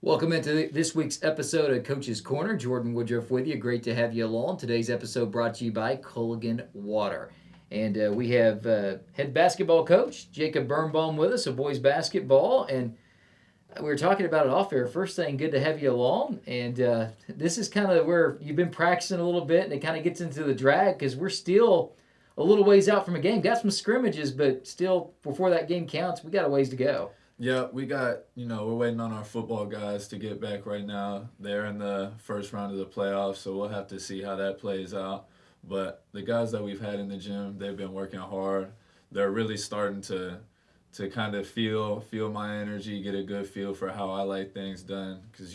Welcome into this week's episode of Coach's Corner. Jordan Woodruff with you. Great to have you along. Today's episode brought to you by Culligan Water. And we have head basketball coach Jacob Birnbaum with us of boys basketball. And we were talking about it off air. First thing, good to have you along. And this is kind of where you've been practicing a little bit, and it kind of gets into the drag because we're still a little ways out from a game. Got some scrimmages, but still, before that game counts, we got a ways to go. Yeah, we got, we're waiting on our football guys to get back right now. They're in the first round of the playoffs, so we'll have to see how that plays out. But the guys that we've had in the gym, they've been working hard. They're really starting to kind of feel my energy, get a good feel for how I like things done. Because,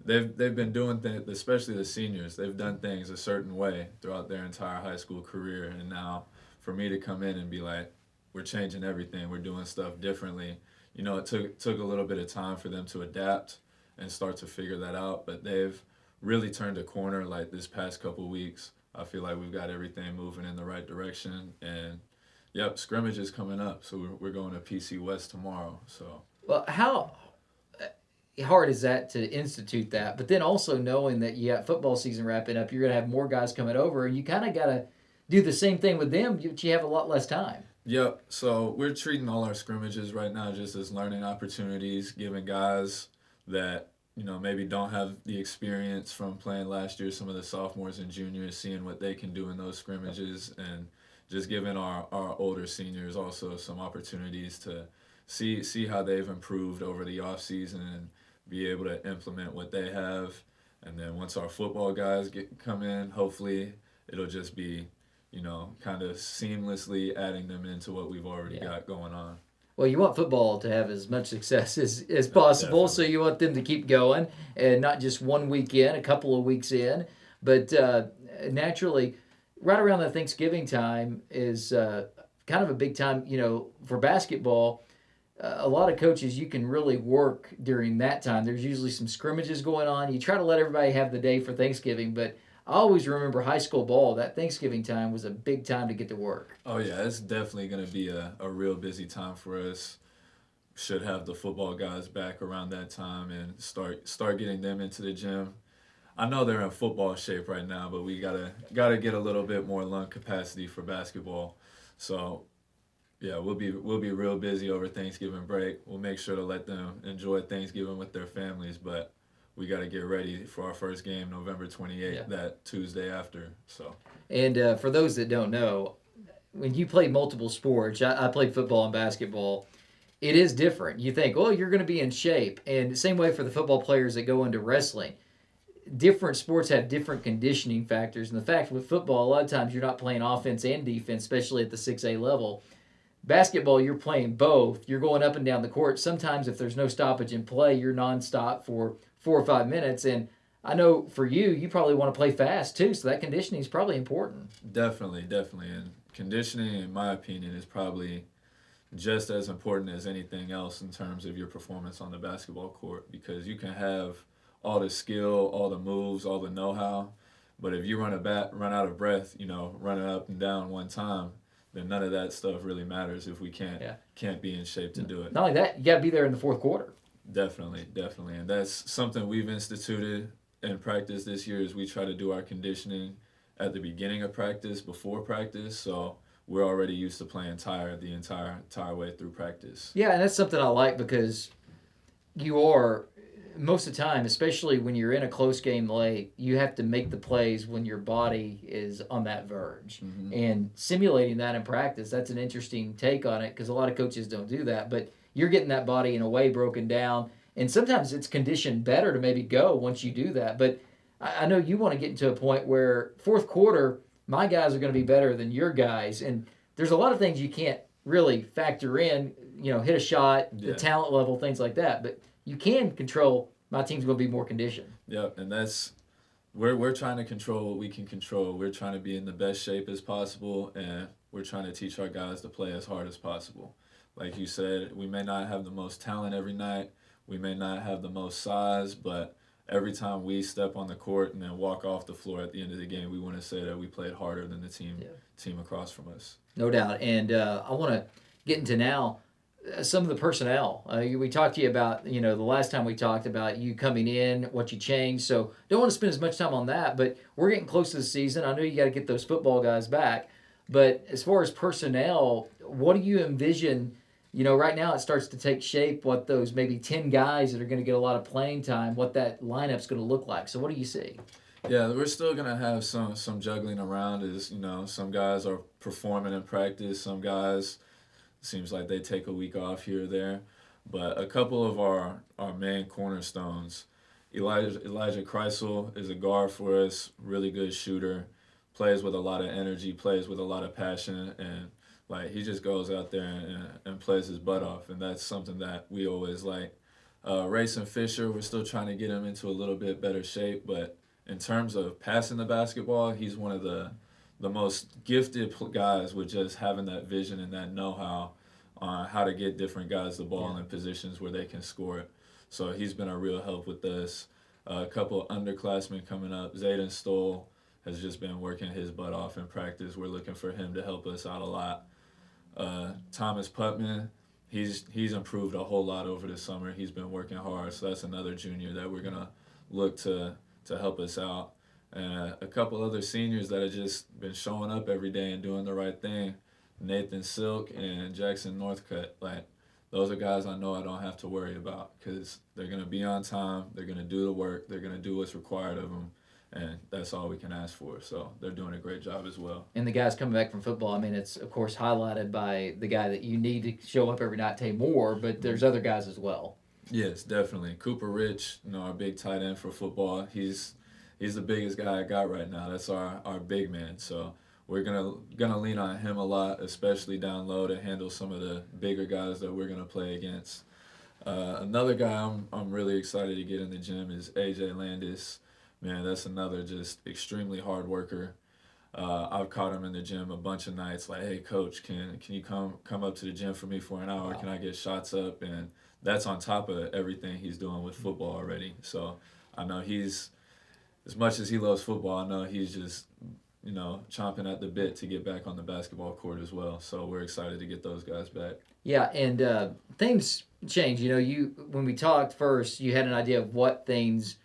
they've been doing things, especially the seniors, they've done things a certain way throughout their entire high school career. And now for me to come in and be like, we're changing everything, we're doing stuff differently. It took a little bit of time for them to adapt and start to figure that out, but they've really turned a corner like this past couple weeks. I feel like we've got everything moving in the right direction, and scrimmage is coming up, so we're going to PC West tomorrow. So, well, how hard is that to institute that? But then also knowing that you got football season wrapping up, you're going to have more guys coming over, and you kind of got to do the same thing with them, but you have a lot less time. Yep. So we're treating all our scrimmages right now just as learning opportunities, giving guys that, maybe don't have the experience from playing last year, some of the sophomores and juniors, seeing what they can do in those scrimmages, and just giving our older seniors also some opportunities to see how they've improved over the off season and be able to implement what they have. And then once our football guys come in, hopefully it'll just be kind of seamlessly adding them into what we've already got going on. Well, you want football to have as much success as possible, so you want them to keep going, and not just one week in, a couple of weeks in. But naturally, right around the Thanksgiving time is kind of a big time, for basketball. A lot of coaches, you can really work during that time. There's usually some scrimmages going on. You try to let everybody have the day for Thanksgiving, but I always remember high school ball, that Thanksgiving time was a big time to get to work. Oh, yeah, it's definitely going to be a real busy time for us. Should have the football guys back around that time and start getting them into the gym. I know they're in football shape right now, but we gotta get a little bit more lung capacity for basketball. So, yeah, we'll be real busy over Thanksgiving break. We'll make sure to let them enjoy Thanksgiving with their families, but we got to get ready for our first game November 28th, that Tuesday after. So. And for those that don't know, when you play multiple sports, I played football and basketball, it is different. You think, oh, you're going to be in shape. And the same way for the football players that go into wrestling. Different sports have different conditioning factors. And the fact with football, a lot of times you're not playing offense and defense, especially at the 6A level. Basketball, you're playing both. You're going up and down the court. Sometimes if there's no stoppage in play, you're nonstop for 4 or 5 minutes. And I know for you probably want to play fast too, so that conditioning is probably important. Definitely. And conditioning, in my opinion, is probably just as important as anything else in terms of your performance on the basketball court, because you can have all the skill, all the moves, all the know-how, but if you run out of breath, running up and down one time, then none of that stuff really matters if we can't be in shape to do it. Not only that, you got to be there in the fourth quarter. Definitely. And that's something we've instituted in practice this year, is we try to do our conditioning at the beginning of practice, before practice, so we're already used to playing tired the entire way through practice. Yeah, and that's something I like, because you are, most of the time, especially when you're in a close game late, you have to make the plays when your body is on that verge. Mm-hmm. And simulating that in practice, that's an interesting take on it, because a lot of coaches don't do that. But you're getting that body in a way broken down, and sometimes it's conditioned better to maybe go once you do that. But I know you want to get into a point where fourth quarter, my guys are going to be better than your guys, and there's a lot of things you can't really factor in, hit a shot, the talent level, things like that. But you can control, my team's going to be more conditioned. Yep, and that's, we're trying to control what we can control. We're trying to be in the best shape as possible, and we're trying to teach our guys to play as hard as possible. Like you said, we may not have the most talent every night, we may not have the most size, but every time we step on the court and then walk off the floor at the end of the game, we want to say that we played harder than the team across from us. No doubt. And I want to get into now some of the personnel. We talked to you about, the last time we talked about you coming in, what you changed. So don't want to spend as much time on that, but we're getting close to the season. I know you got to get those football guys back. But as far as personnel, what do you envision? Right now it starts to take shape what those maybe 10 guys that are going to get a lot of playing time, what that lineup's going to look like. So what do you see? Yeah, we're still gonna have some juggling around. As some guys are performing in practice. Some guys seems like they take a week off here or there. But a couple of our main cornerstones, Elijah Kreisel is a guard for us, really good shooter, plays with a lot of energy, plays with a lot of passion, and like he just goes out there and plays his butt off, and that's something that we always like. Rayson Fisher, we're still trying to get him into a little bit better shape, but in terms of passing the basketball, he's one of the most gifted guys with just having that vision and that know-how on how to get different guys the ball in positions where they can score it. So he's been a real help with this. A couple of underclassmen coming up. Zayden Stoll has just been working his butt off in practice. We're looking for him to help us out a lot. Thomas Putman, he's improved a whole lot over the summer. He's been working hard, so that's another junior that we're gonna look to help us out. And a couple other seniors that have just been showing up every day and doing the right thing. Nathan Silk and Jackson Northcutt. Like, those are guys I know I don't have to worry about because they're going to be on time, they're going to do the work, they're going to do what's required of them, and that's all we can ask for. So they're doing a great job as well. And the guys coming back from football, I mean, it's, of course, highlighted by the guy that you need to show up every night, Tay Moore, but there's other guys as well. Yes, definitely. Cooper Rich, our big tight end for football, he's the biggest guy I got right now. That's our big man. So we're gonna lean on him a lot, especially down low to handle some of the bigger guys that we're gonna play against. Another guy I'm really excited to get in the gym is AJ Landis. Man, that's another just extremely hard worker. I've caught him in the gym a bunch of nights. Like, hey, coach, can you come up to the gym for me for an hour? Wow. Can I get shots up? And that's on top of everything he's doing with football already. So I know he's, as much as he loves football, I know he's just chomping at the bit to get back on the basketball court as well. So we're excited to get those guys back. Yeah, and things change. When we talked first, you had an idea of what things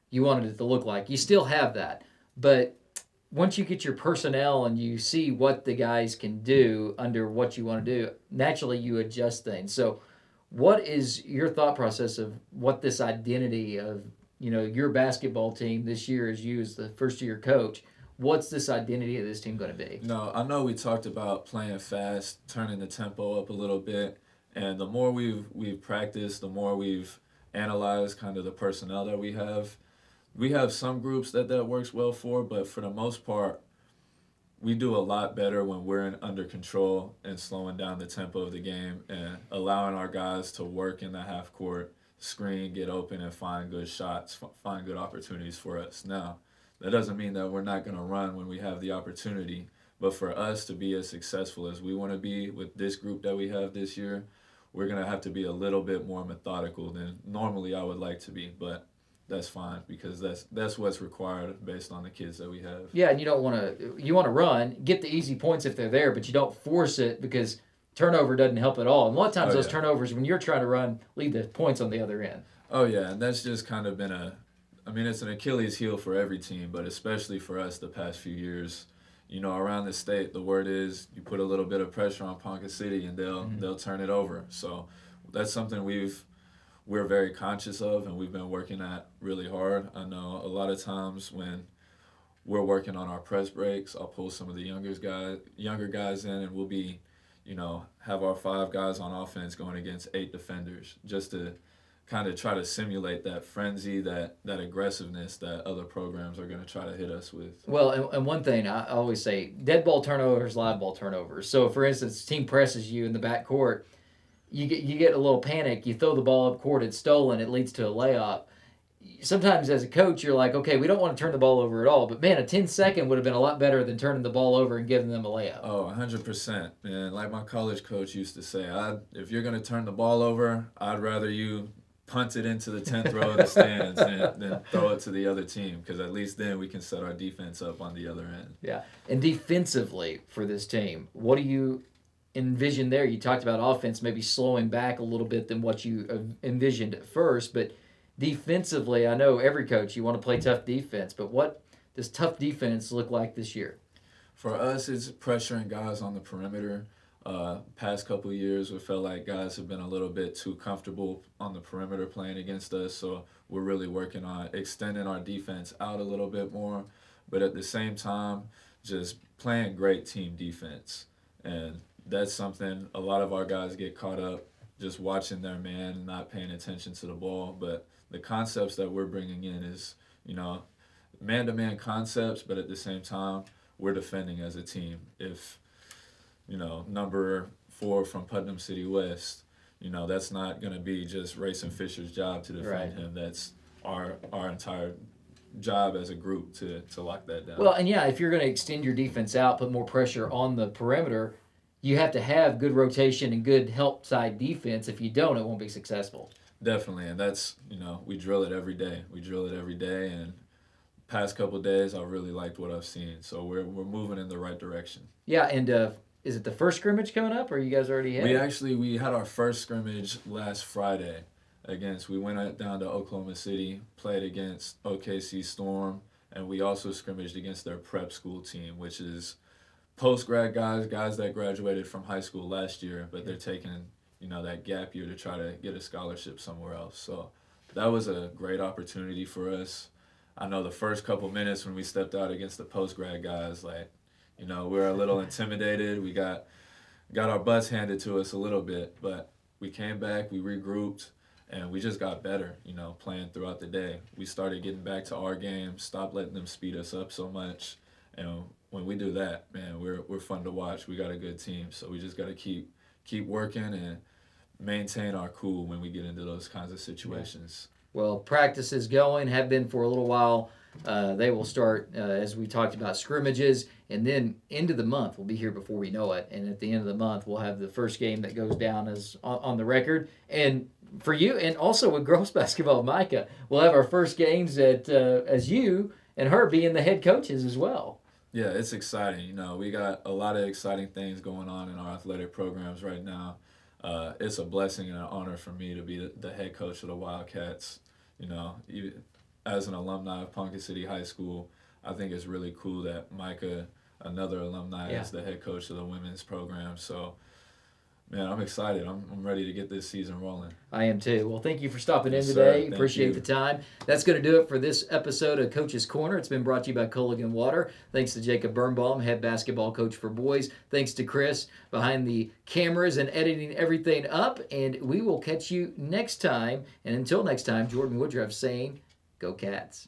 you wanted it to look like. You still have that, but once you get your personnel and you see what the guys can do under what you want to do, naturally you adjust things. So, what is your thought process of what this identity of your basketball team this year as you as the first year coach? What's this identity of this team going to be? No, I know we talked about playing fast, turning the tempo up a little bit, and the more we've practiced, the more we've analyzed kind of the personnel that we have. We have some groups that works well for, but for the most part, we do a lot better when we're under control and slowing down the tempo of the game and allowing our guys to work in the half court, screen, get open, and find good shots, find good opportunities for us. Now, that doesn't mean that we're not going to run when we have the opportunity, but for us to be as successful as we want to be with this group that we have this year, we're going to have to be a little bit more methodical than normally I would like to be, but that's fine because that's what's required based on the kids that we have. Yeah, and you want to run, get the easy points if they're there, but you don't force it because turnover doesn't help at all. And a lot of times those turnovers, when you're trying to run, lead to points on the other end. Oh yeah, and that's just kind of been it's an Achilles heel for every team, but especially for us the past few years. Around the state, the word is you put a little bit of pressure on Ponca City and they'll turn it over. So that's something we're very conscious of and we've been working at really hard. I know a lot of times when we're working on our press breaks, I'll pull some of the younger guys in and we'll be, have our 5 guys on offense going against 8 defenders just to kind of try to simulate that frenzy, that aggressiveness that other programs are going to try to hit us with. Well, and one thing I always say, dead ball turnovers, live ball turnovers. So, for instance, team presses you in the back court, you get a little panic, you throw the ball up court, it's stolen, it leads to a layup. Sometimes as a coach, you're like, okay, we don't want to turn the ball over at all, but man, a 10-second would have been a lot better than turning the ball over and giving them a layup. Oh, 100%. And like my college coach used to say, if you're going to turn the ball over, I'd rather you punt it into the 10th row of the stands than throw it to the other team, because at least then we can set our defense up on the other end. Yeah. And defensively for this team, what do you envision there? You talked about offense maybe slowing back a little bit than what you envisioned at first, but defensively, I know every coach, you want to play tough defense, but what does tough defense look like this year? For us, it's pressuring guys on the perimeter. Past couple of years, we felt like guys have been a little bit too comfortable on the perimeter playing against us, so we're really working on extending our defense out a little bit more, but at the same time, just playing great team defense. And that's something a lot of our guys get caught up just watching their man and not paying attention to the ball. But the concepts that we're bringing in is, you know, man-to-man concepts, but at the same time, we're defending as a team. If, number 4 from Putnam City West, that's not going to be just Rayson Fisher's job to defend him. That's our entire job as a group to lock that down. Well, and yeah, if you're going to extend your defense out, put more pressure on the perimeter, you have to have good rotation and good help side defense. If you don't, it won't be successful. Definitely, and that's, we drill it every day. And past couple of days, I really liked what I've seen. So we're moving in the right direction. Yeah, and is it the first scrimmage coming up, or you guys already had? We had our first scrimmage last Friday. We went down to Oklahoma City, played against OKC Storm, and we also scrimmaged against their prep school team, which is post-grad guys that graduated from high school last year, but they're taking, that gap year to try to get a scholarship somewhere else. So that was a great opportunity for us. I know the first couple minutes when we stepped out against the post-grad guys, we were a little intimidated. We got our butts handed to us a little bit, but we came back, we regrouped, and we just got better, playing throughout the day. We started getting back to our game, stopped letting them speed us up so much. And when we do that, man, we're fun to watch. We got a good team, so we just got to keep working and maintain our cool when we get into those kinds of situations. Well, practice is going, have been for a little while. They will start, as we talked about, scrimmages, and then end of the month, we'll be here before we know it. And at the end of the month, we'll have the first game that goes down as on the record. And for you, and also with girls basketball, Micah, we'll have our first games as you and her being the head coaches as well. Yeah, it's exciting. We got a lot of exciting things going on in our athletic programs right now. It's a blessing and an honor for me to be the head coach of the Wildcats. As an alumni of Ponca City High School, I think it's really cool that Micah, another alumni, is the head coach of the women's program. So, man, I'm excited. I'm ready to get this season rolling. I am too. Well, thank you for stopping in today. Appreciate the time. That's going to do it for this episode of Coach's Corner. It's been brought to you by Culligan Water. Thanks to Jacob Birnbaum, head basketball coach for boys. Thanks to Chris behind the cameras and editing everything up. And we will catch you next time. And until next time, Jordan Woodruff saying, Go Cats.